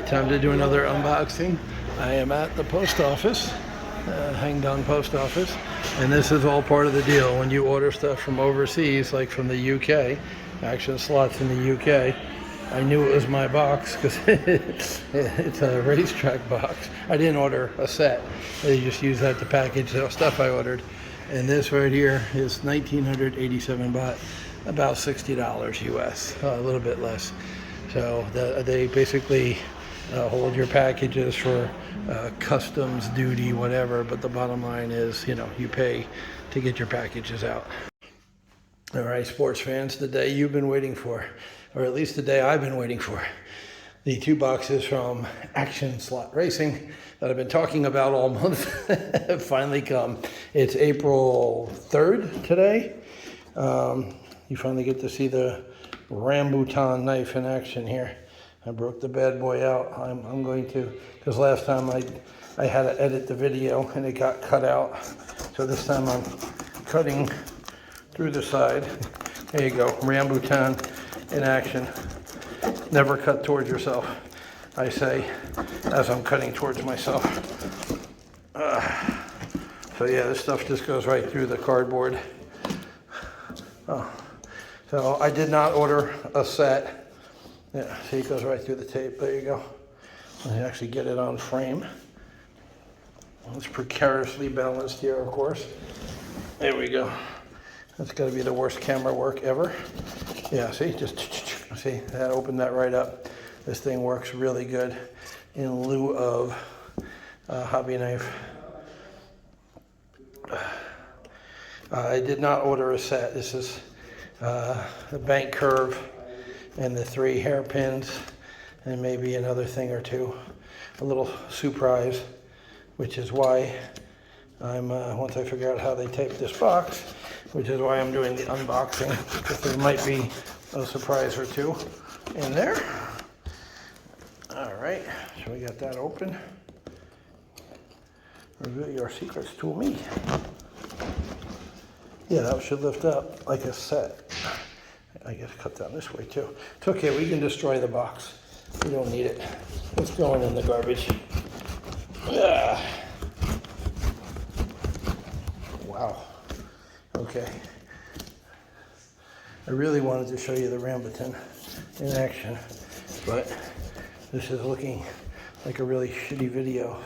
Time to do another unboxing. I am at the post office, Hangdong post office, and this is all part of the deal. When you order stuff from overseas, like from the UK, Action Slots in the UK, I knew it was my box because it's a racetrack box. I didn't order a set. They just use that to package the stuff I ordered. And this right here is 1987 baht, about $60 US, a little bit less. So they basically hold your packages for customs duty, whatever, but the bottom line is, you know, you pay to get your packages out. All right, sports fans, the day you've been waiting for, or at least the day I've been waiting for. The two boxes from Action Slot Racing that I've been talking about all month have finally come. It's April 3rd today. You finally get to see the rambutan knife in action here. I broke the bad boy out. I'm going to, because last time I had to edit the video and it got cut out. So this time I'm cutting through the side. There you go, rambutan in action. Never cut towards yourself, I say, as I'm cutting towards myself. So yeah, this stuff just goes right through the cardboard. So I did not order a set. Yeah, see, it goes right through the tape. There you go. I actually get it on frame. It's precariously balanced here, of course. There we go. That's got to be the worst camera work ever. Yeah, see, just see, that opened that right up. This thing works really good in lieu of a hobby knife. I did not order a set. This is the bank curve and the 3 hairpins and maybe another thing or two. A little surprise, which is why I'm, once I figure out how they tape this box, which is why I'm doing the unboxing, because there might be a surprise or two in there. All right, so we got that open. Reveal your secrets to me. Yeah, that should lift up like a set. I guess cut down this way too. It's okay, we can destroy the box. We don't need it. It's going in the garbage. Wow. Okay. I really wanted to show you the rambutan in action, but this is looking like a really shitty video.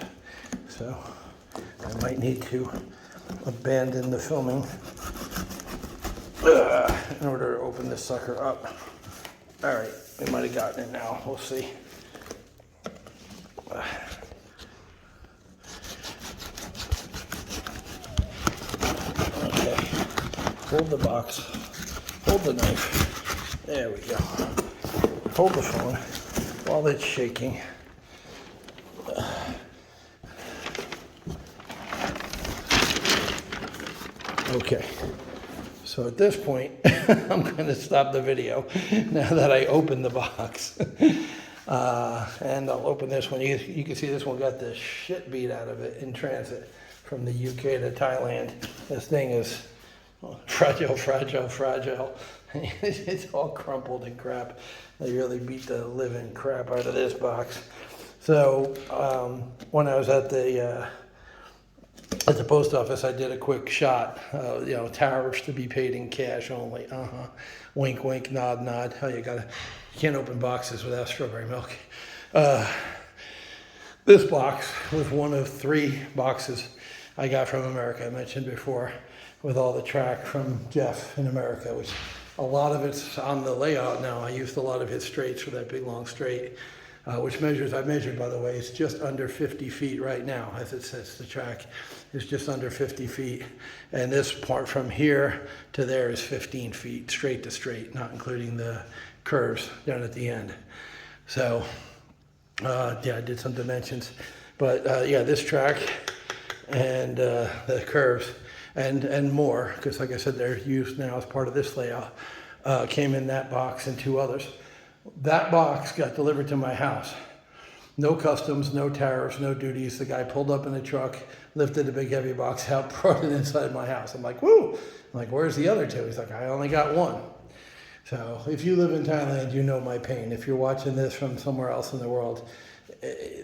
So I might need to abandon the filming in order to open this sucker up. All right, we might have gotten it now. We'll see. Okay, hold the box, hold the knife. There we go. Hold the phone while it's shaking. Okay. So at this point, I'm going to stop the video now that I opened the box. And I'll open this one. You can see this one got the shit beat out of it in transit from the UK to Thailand. This thing is fragile. It's all crumpled and crap. They really beat the living crap out of this box. So when I was at the post office, I did a quick shot, you know, tariffs to be paid in cash only. Wink, wink, nod, nod. Oh, you can't open boxes without strawberry milk. This box was one of 3 boxes I got from America, I mentioned before, with all the track from Jeff in America, which a lot of it's on the layout now. I used a lot of his straights for that big long straight. Which measures, I measured by the way, it's just under 50 feet right now, as it says, the track is just under 50 feet. And this part from here to there is 15 feet, straight to straight, not including the curves down at the end. So, yeah, I did some dimensions. But yeah, this track and the curves and more, because like I said, they're used now as part of this layout, came in that box and 2 others. That box got delivered to my house. No customs, no tariffs, no duties. The guy pulled up in a truck, lifted a big heavy box out, brought it inside my house. I'm like, woo! I'm like, where's the other 2? He's like, I only got 1. So if you live in Thailand, you know my pain. If you're watching this from somewhere else in the world,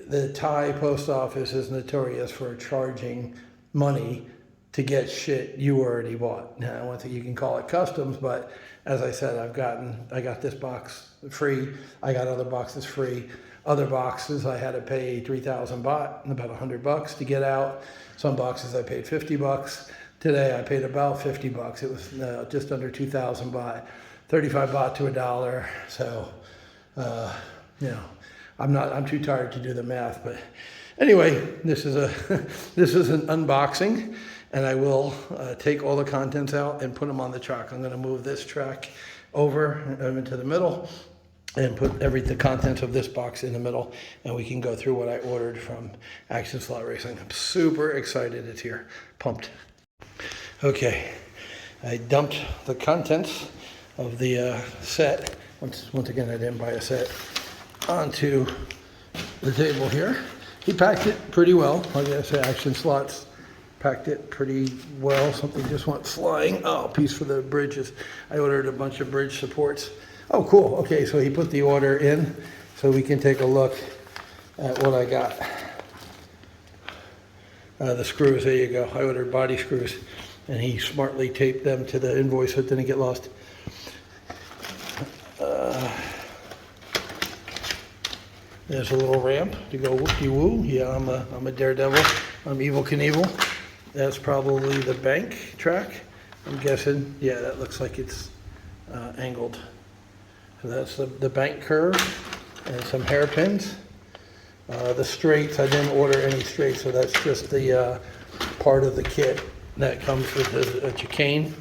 the Thai post office is notorious for charging money to get shit you already bought. Now, I don't think you can call it customs, but as I said, I got this box free. I got other boxes free. Other boxes I had to pay 3,000 baht, about $100 to get out. Some boxes I paid 50 bucks. Today I paid about 50 bucks. It was just under 2,000 baht, 35 baht to $1. So, you know, I'm too tired to do the math, but anyway, this is an unboxing, and I will take all the contents out and put them on the truck. I'm going to move this truck over into the middle and put the contents of this box in the middle, and we can go through what I ordered from Action Slot Racing. I'm super excited it's here. Pumped. Okay, I dumped the contents of the set. Once again, I didn't buy a set. Onto the table here. He packed it pretty well. Like I say, Action Slots packed it pretty well. Something just went flying. Oh, piece for the bridges. I ordered a bunch of bridge supports. Oh, cool. Okay, so he put the order in so we can take a look at what I got. The screws, there you go. I ordered body screws, and he smartly taped them to the invoice so it didn't get lost. There's a little ramp to go whoop-de-woo. Yeah, I'm a daredevil. I'm Evel Knievel. That's probably the bank track, I'm guessing. Yeah, that looks like it's angled. So that's the bank curve and some hairpins. The straights, I didn't order any straights, so that's just the part of the kit that comes with a chicane.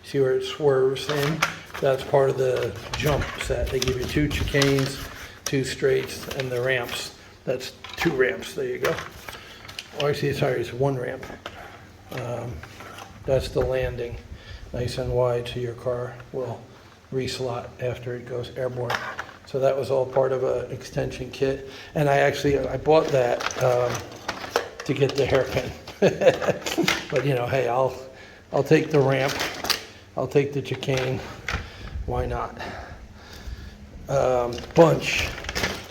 See where it swerves in? That's part of the jump set. They give you 2 chicanes, 2 straights, and the ramps. That's 2 ramps. There you go. Oh, actually, sorry, it's 1 ramp. That's the landing, nice and wide, so your car will reslot after it goes airborne. So that was all part of an extension kit, and I bought that to get the hairpin. But you know, hey, I'll take the ramp. I'll take the chicane. Why not? Bunch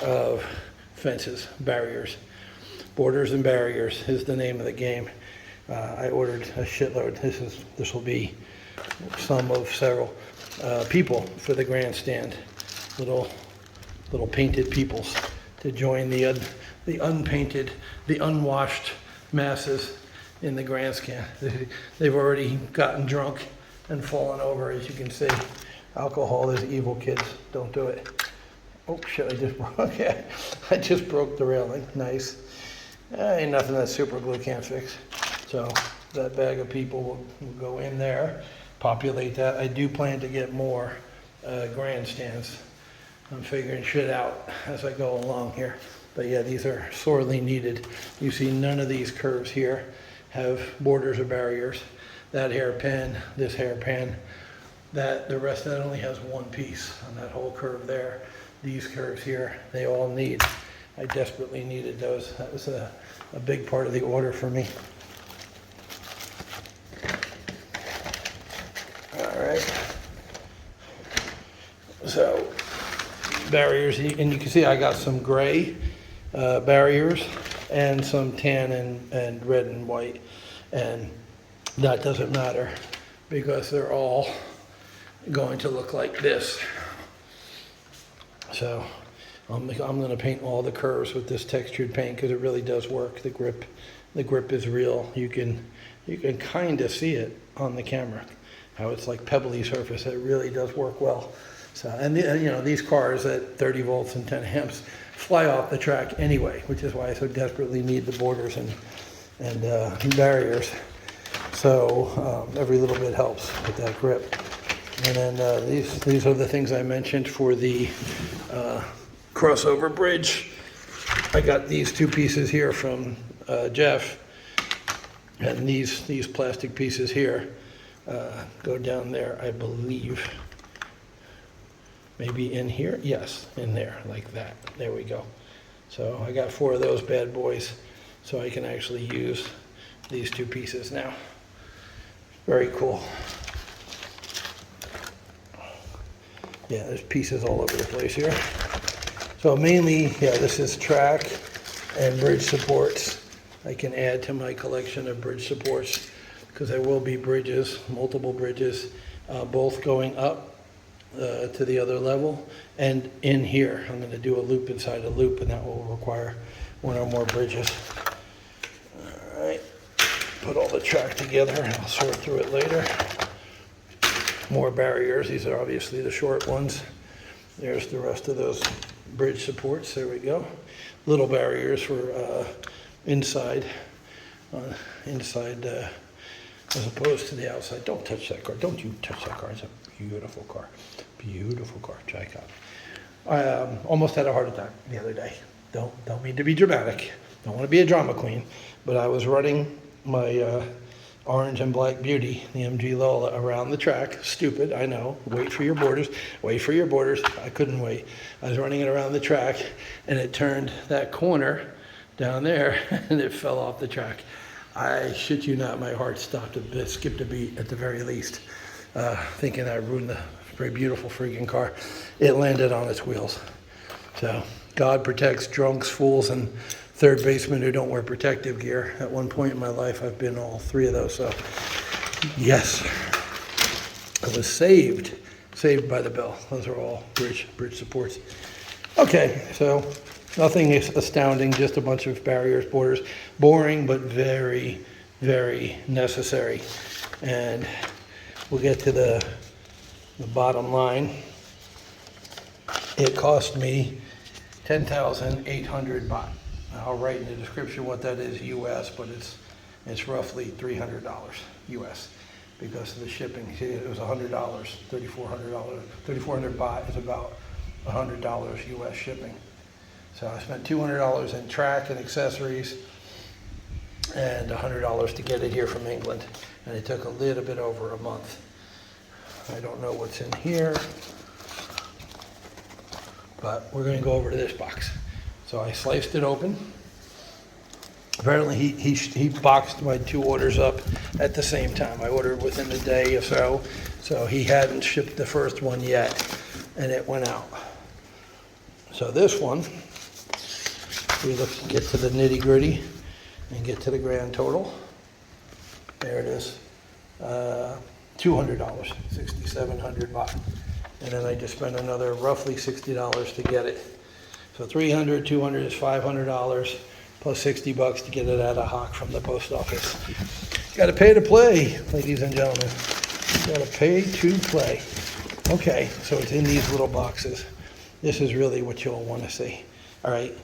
of fences, barriers. Borders and barriers is the name of the game. I ordered a shitload. This will be some of several people for the grandstand. Little painted peoples to join the unpainted, the unwashed masses in the grandstand. They've already gotten drunk and fallen over, as you can see. Alcohol is evil, kids. Don't do it. Oh shit! I just broke the railing. Nice. Ain't nothing that super glue can't fix. So that bag of people will go in there, populate that. I do plan to get more grandstands. I'm figuring shit out as I go along here. But yeah, these are sorely needed. You see none of these curves here have borders or barriers. That hairpin, this hairpin, the rest of that only has 1 piece on that whole curve there. These curves here, they all need. I desperately needed those. That was a big part of the order for me. All right. So barriers, and you can see I got some gray barriers and some tan and red and white, and that doesn't matter because they're all going to look like this. So I'm going to paint all the curves with this textured paint because it really does work. The grip is real. You can kind of see it on the camera, how it's like pebbly surface. It really does work well. So, and you know, these cars at 30 volts and 10 amps fly off the track anyway, which is why I so desperately need the borders and barriers. So every little bit helps with that grip. And then these are the things I mentioned for the crossover bridge. I got these 2 pieces here from Jeff, and these plastic pieces here go down there, I believe. Maybe in here? Yes, in there, like that. There we go. So I got 4 of those bad boys, so I can actually use these 2 pieces now. Very cool. Yeah, there's pieces all over the place here. So mainly, yeah, this is track. and bridge supports. I can add to my collection of bridge supports because there will be bridges, multiple bridges, both going up to the other level and in here. I'm going to do a loop inside a loop, and that will require one or more bridges. All right, put all the track together and I'll sort through it later. More barriers. These are obviously the short ones. There's the rest of those bridge supports. There we go. Little barriers for inside as opposed to the outside. Don't touch that car. Don't you touch that car. It's a beautiful car. Beautiful car. Check out. I almost had a heart attack the other day. Don't mean to be dramatic. Don't want to be a drama queen, but I was running my orange and black beauty, the MG Lola, around the track. Stupid, I know. Wait for your borders. Wait for your borders. I couldn't wait. I was running it around the track, and it turned that corner down there, and it fell off the track. I shit you not, my heart stopped a bit, skipped a beat at the very least, thinking I ruined the very beautiful freaking car. It landed on its wheels. So God protects drunks, fools, and third basemen who don't wear protective gear. At one point in my life, I've been all three of those. So yes, I was saved by the bell. Those are all bridge supports. Okay, so nothing astounding, just a bunch of barriers, borders, boring, but very, very necessary. And we'll get to the bottom line. It cost me 10,800 baht. I'll write in the description what that is US, but it's roughly $300 US because of the shipping. See, it was $100, $3,400 baht is about $100 US shipping. So I spent $200 in track and accessories and $100 to get it here from England. And it took a little bit over a month. I don't know what's in here, but we're going to go over to this box. So I sliced it open. Apparently he boxed my two orders up at the same time. I ordered within a day or so he hadn't shipped the first one yet, and it went out. So this one, we get to the nitty gritty and get to the grand total. There it is, $200, 6,700 baht. And then I just spent another roughly $60 to get it. So 300, 200 is $500 plus 60 bucks to get it out of hock from the post office. Got to pay to play, ladies and gentlemen. Got to pay to play. Okay, so it's in these little boxes. This is really what you'll want to see. All right,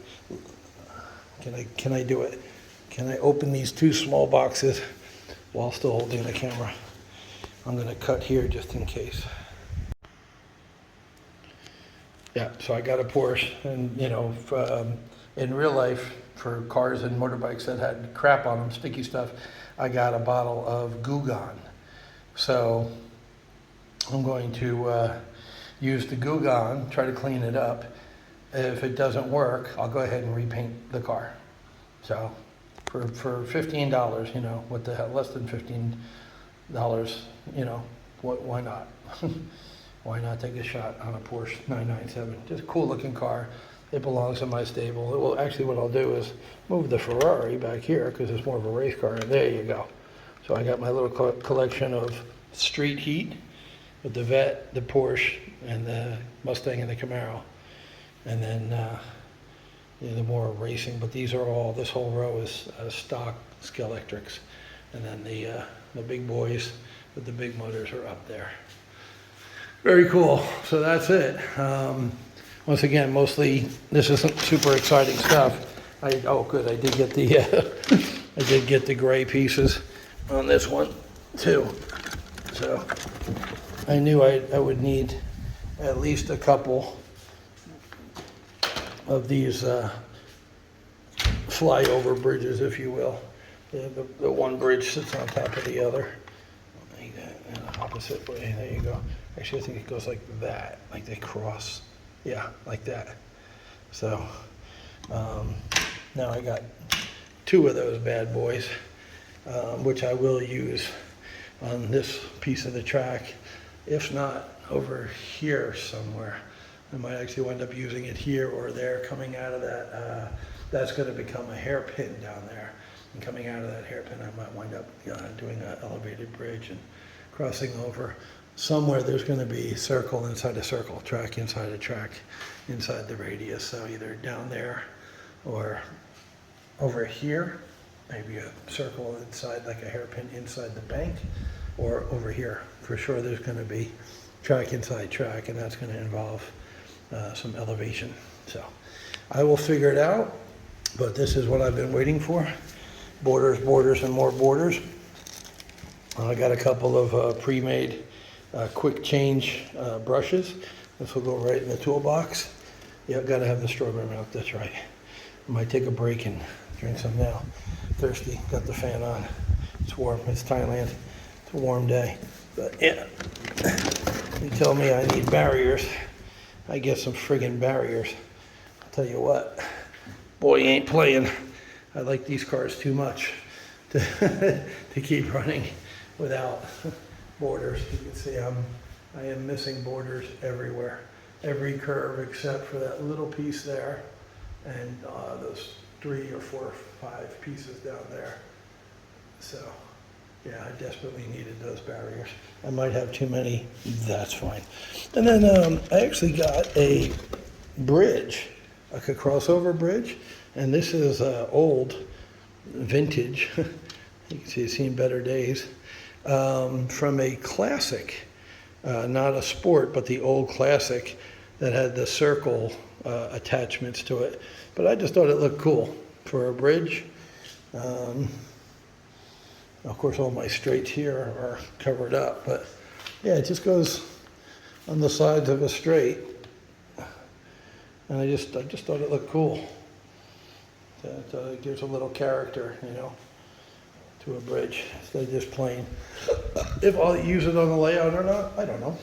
can I do it? Can I open these two small boxes while still holding the camera? I'm going to cut here just in case. Yeah, so I got a Porsche, and you know, in real life, for cars and motorbikes that had crap on them, sticky stuff, I got a bottle of Goo Gone. So I'm going to use the Goo Gone, try to clean it up. If it doesn't work, I'll go ahead and repaint the car. So for $15, you know, what the hell, less than $15, you know, why not? Why not take a shot on a Porsche 997? Just a cool looking car. It belongs in my stable. Well, actually what I'll do is move the Ferrari back here because it's more of a race car. And there you go. So I got my little collection of street heat with the Vette, the Porsche, and the Mustang and the Camaro. And then you know, the more racing. But these are all, this whole row is stock Scalextrics. And then the big boys with the big motors are up there. Very cool. So that's it. Once again, mostly this isn't super exciting stuff. Oh, good. I did get the I did get the gray pieces on this one too. So I knew I would need at least a couple of these flyover bridges, if you will. The one bridge sits on top of the other. Like that, in the opposite way. There you go. Actually, I think it goes like that, like they cross. Yeah, like that. So now I got two of those bad boys, which I will use on this piece of the track. If not, over here somewhere, I might actually wind up using it here or there. Coming out of that, that's going to become a hairpin down there. And coming out of that hairpin, I might wind up doing an elevated bridge and crossing over. Somewhere there's going to be circle inside a circle, track inside a track, inside the radius. So either down there or over here, maybe a circle inside, like a hairpin inside the bank, or over here. For sure there's going to be track inside track, and that's going to involve some elevation. So I will figure it out, but this is what I've been waiting for. Borders, borders, and more borders. I got a couple of pre-made quick change brushes. This will go right in the toolbox. Yeah, got to have the strawberry milk, that's right. I might take a break and drink some now. Thirsty, got the fan on. It's warm, it's Thailand. It's a warm day. But yeah, you tell me I need barriers, I get some friggin' barriers. I'll tell you what, boy, you ain't playing. I like these cars too much to, to keep running without borders. You can see I am missing borders everywhere. Every curve except for that little piece there and those 3 or 4 or 5 pieces down there. So yeah, I desperately needed those barriers. I might have too many, that's fine. And then I actually got a bridge, like a crossover bridge. And this is old, vintage, you can see it's seen better days, from a classic, not a sport, but the old classic that had the circle attachments to it. But I just thought it looked cool for a bridge. Of course, all my straights here are covered up, but yeah, it just goes on the sides of a straight. And I just thought it looked cool. That gives a little character, you know, to a bridge instead of just plain. If I'll use it on the layout or not, I don't know.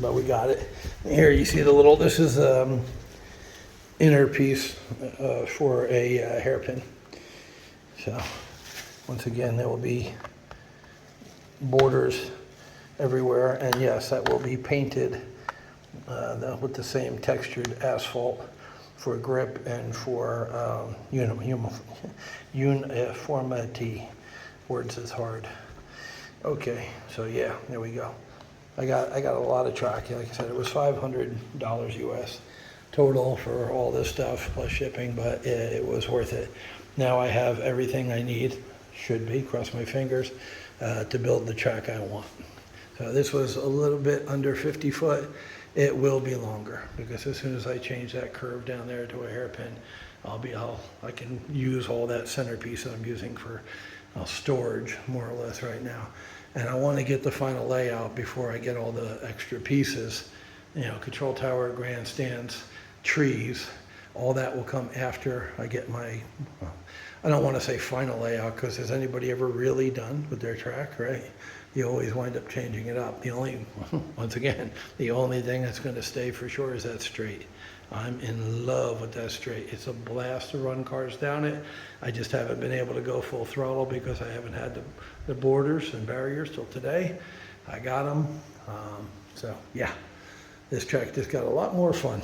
But we got it. Here you see the little, this is inner piece for a hairpin. So once again, there will be borders everywhere, and yes, that will be painted with the same textured asphalt for grip and for uniformity. Words is hard. Okay, so yeah, there we go. I got a lot of track. Like I said, it was $500 US total for all this stuff plus shipping, but it was worth it. Now I have everything I need, should be, cross my fingers, to build the track I want. So this was a little bit under 50 foot. It will be longer because as soon as I change that curve down there to a hairpin, I can use all that centerpiece that I'm using for storage more or less right now. And I want to get the final layout before I get all the extra pieces, you know, control tower, grandstands, trees. All that will come after I get my, I don't want to say final layout because has anybody ever really done with their track, right? You always wind up changing it up. The only, once again, the only thing that's going to stay for sure is that straight. I'm in love with that straight. It's a blast to run cars down it. I just haven't been able to go full throttle because I haven't had the borders and barriers till today. I got them. So yeah, this track just got a lot more fun.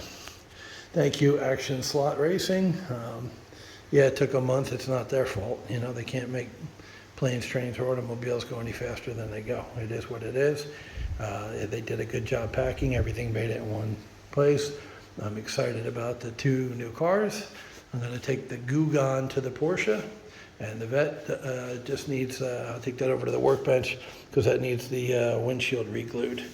Thank you, Action Slot Racing. Yeah, it took a month. It's not their fault. You know, they can't make planes, trains, or automobiles go any faster than they go. It is what it is. They did a good job packing. Everything made it in one place. I'm excited about the 2 new cars. I'm going to take the Gugan to the Porsche, and the Vet just needs, I'll take that over to the workbench because that needs the windshield re-glued.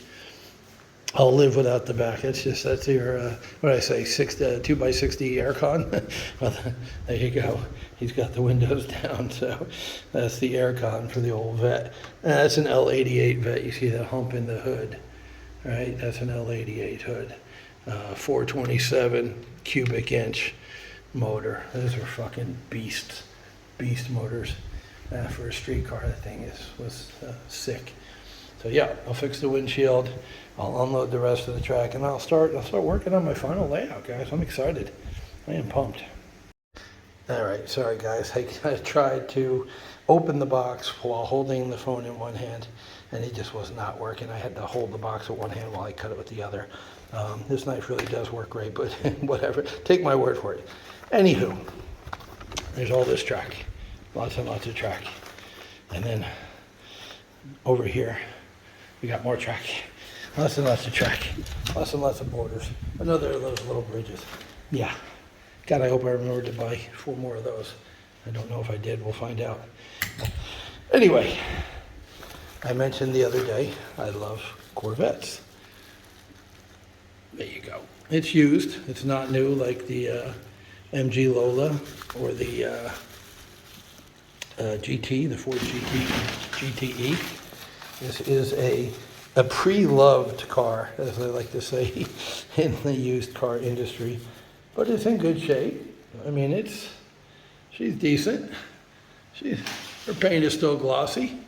I'll live without the back. It's just, that's your, what did I say, 2x60 aircon? Well, there you go. He's got the windows down, so that's the aircon for the old Vet. That's an L88 Vet. You see the hump in the hood, right? That's an L88 hood. 427 cubic inch motor. Those are fucking beast motors. For a street car, that thing was sick. So yeah, I'll fix the windshield. I'll unload the rest of the track, and I'll start working on my final layout, guys. I'm excited. I am pumped. All right, sorry guys. I tried to open the box while holding the phone in one hand, and it just was not working. I had to hold the box with one hand while I cut it with the other. This knife really does work great, but whatever. Take my word for it. Anywho, there's all this track. Lots and lots of track. And then over here, we got more track. Lots and lots of track. Lots and lots of borders. Another of those little bridges. Yeah. God, I hope I remembered to buy 4 more of those. I don't know if I did. We'll find out. Anyway, I mentioned the other day, I love Corvettes. There you go. It's used. It's not new like the MG Lola or the GT, the Ford GTE. This is a pre-loved car, as I like to say in the used car industry, but it's in good shape. I mean, she's decent. Her paint is still glossy.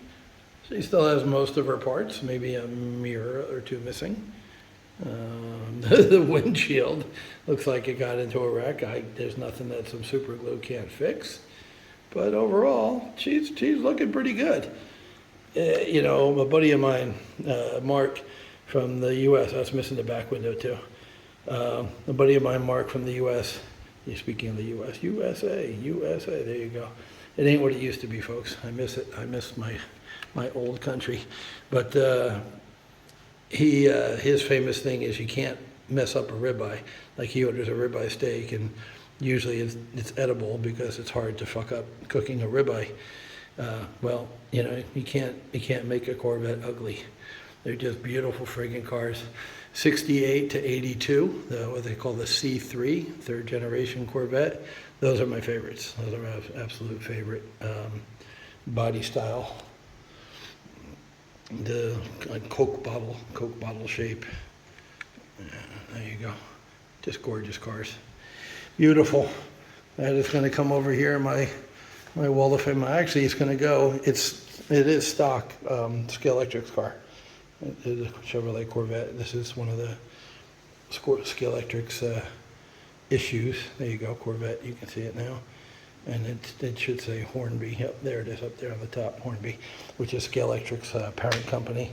She still has most of her parts, maybe a mirror or 2 missing. The windshield looks like it got into a wreck. There's nothing that some super glue can't fix. But overall, she's looking pretty good. You know, a buddy of mine, Mark from the U.S., I was missing the back window too. A buddy of mine, Mark from the U.S., he's speaking of the U.S., USA, there you go. It ain't what it used to be, folks. I miss it. I miss my old country. But his famous thing is you can't mess up a ribeye. Like he orders a ribeye steak, and usually it's edible because it's hard to fuck up cooking a ribeye. Well, you know, you can't make a Corvette ugly. They're just beautiful friggin' cars. 68 to 82, what they call the C3, 3rd generation Corvette. Those are my favorites. Those are my absolute favorite. Body style. The Coke bottle shape. There you go. Just gorgeous cars. Beautiful. That is going to come over here in my wall of fame. Actually, it's going to go. It is stock Scalextric's car. It is a Chevrolet Corvette. This is one of the Scalextric's issues. There you go, Corvette. You can see it now. And it should say Hornby. Yep, there it is up there on the top, Hornby, which is Scalextric's parent company.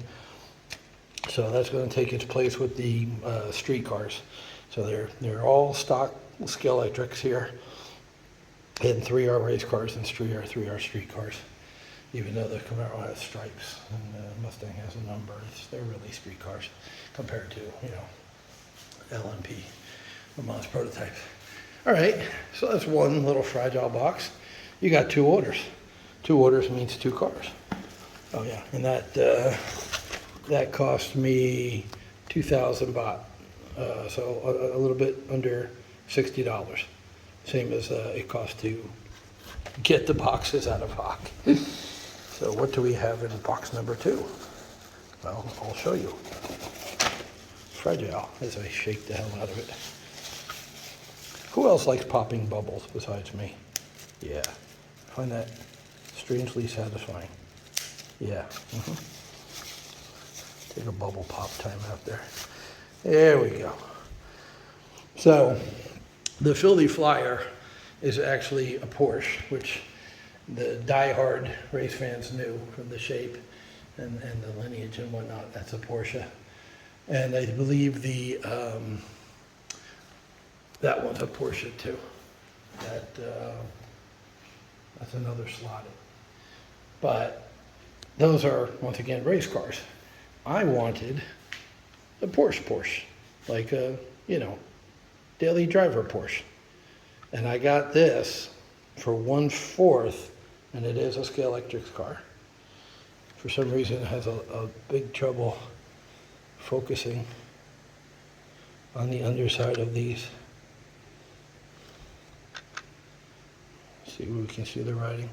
So that's going to take its place with the street cars. So they're all stock Scalextrics here. And 3R race cars and 3R street cars. Even though the Camaro has stripes and the Mustang has a number, they're really street cars compared to, you know, LMP, Lamont's prototypes. All right, so that's one little fragile box. You got 2 orders. 2 orders means 2 cars. Oh yeah, and that cost me 2,000 baht, so a little bit under $60. Same as it cost to get the boxes out of hock. So what do we have in box number 2? Well, I'll show you. Fragile, as I shake the hell out of it. Who else likes popping bubbles besides me? Yeah, I find that strangely satisfying. Yeah. Take a bubble pop time out there. There we go. So, the Philly Flyer is actually a Porsche, which the die-hard race fans knew from the shape and the lineage and whatnot. That's a Porsche. And I believe that one's a Porsche too. That's another slotted. But those are, once again, race cars. I wanted a Porsche, like a, you know, daily driver Porsche. And I got this for 1/4, and it is a Scalextric's car. For some reason, it has a big trouble focusing on the underside of these. See if we can see the writing.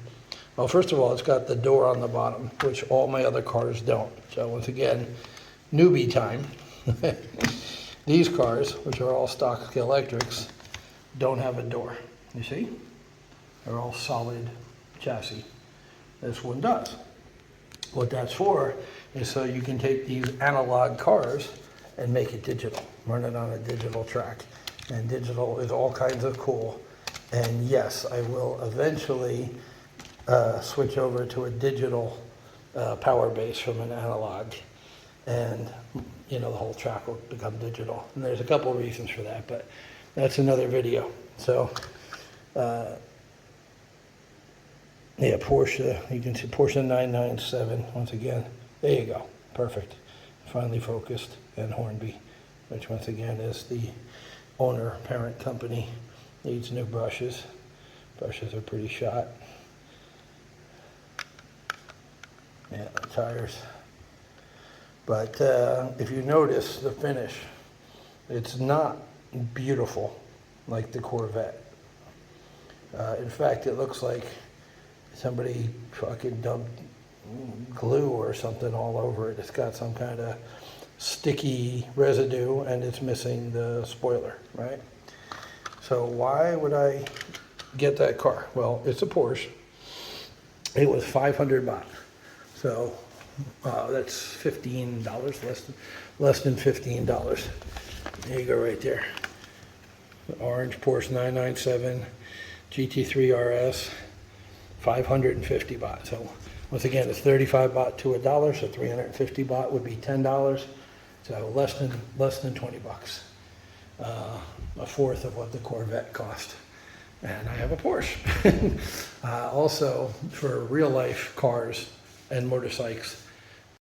Well, first of all, it's got the door on the bottom, which all my other cars don't. So once again, newbie time. These cars, which are all stock Scalextrics, don't have a door. You see? They're all solid chassis. This one does. What that's for is so you can take these analog cars and make it digital, run it on a digital track. And digital is all kinds of cool. And yes, I will eventually switch over to a digital power base from an analog. And the whole track will become digital. And there's a couple of reasons for that, but that's another video. So, yeah, Porsche, you can see Porsche 997, once again, there you go, perfect. Finally focused, and Hornby, which once again is the owner, parent company, needs new brushes. Brushes are pretty shot. Yeah, the tires. But if you notice the finish, it's not beautiful like the Corvette. In fact, it looks like somebody fucking dumped glue or something all over it. It's got some kind of sticky residue and it's missing the spoiler, right? So why would I get that car? Well, it's a Porsche. It was 500 baht. So that's $15, less than $15. There you go right there. The orange Porsche 997 GT3 RS, 550 baht. So once again, it's 35 baht to $1, so 350 baht would be $10. So less than 20 bucks. A fourth of what the Corvette cost. And I have a Porsche. Also, for real life cars and motorcycles,